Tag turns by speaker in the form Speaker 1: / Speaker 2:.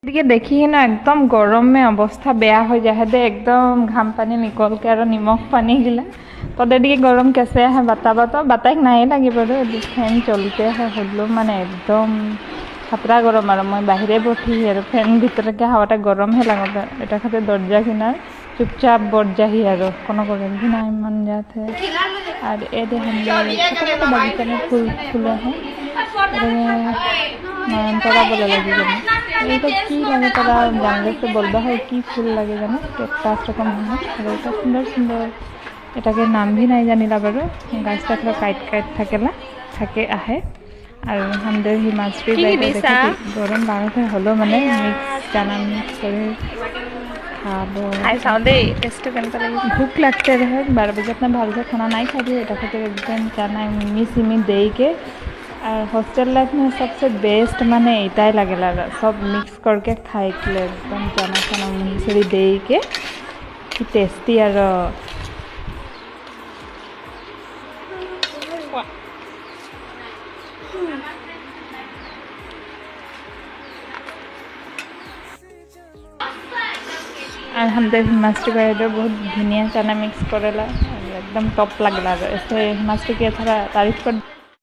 Speaker 1: এদিকে দেখি না একদম গরমে অবস্থা বেয়া হয়ে যায় দে, একদম ঘাম পানি নিকলকে আর নিমখ পানি গিলা তোদের দিকে গরম কেসে আহে বাতাবা তো বাতাক নাই লাগিব ফ্যান চলতে আহে হলেও মানে একদম খাতরা গরম আর মই বাহিরে বঠি আর ফ্যান ভিতরকে হাওয়াটা গরম হে লাগবে এটা খাতে দরজা কিনার চুপচাপ বরজাহি আর কোনো গরম কি নাই মন যাতে আর এ দেখেন বাগিচানে ফুল ফুলে হয় নয়নতারা বলে লাগে জানো এটা কি লাগে তারা জানলে তো বলবা হয় কি ফুল লাগে জানো ক্যাকটাস রকম হয় আর এটা সুন্দর সুন্দর এটাকে নাম ভি নাই জানিলা বারো গাছটা পুরো কাইট কাইট থাকে আহে আর আমাদের হিমাশ্রী বাইরে দেখি গরম বাড়াতে হলো মানে মিক্স চানা মিক্স করে খাবো খাই চাও দেই টেস্টটো কেনেকুৱা লাগে ভোক লাগতে रहे 12 बजे अपना भाल से खाना नहीं खा दिए এটা খাতে একদম চানা মিমি সিমি देके और हॉस्टल लाइफ में सबसे बेस्ट माने एटाई लागेला सब मिक्स करके खाए के एकदम चाना चाना मिसरी देके कि टेस्टी और हमদের हिमाश्री বাইরে बहुत धुनिया चाना मिक्स करेला एकदम टॉप लगला ऐसे हिमाश्री के थोड़ा तारीफ कर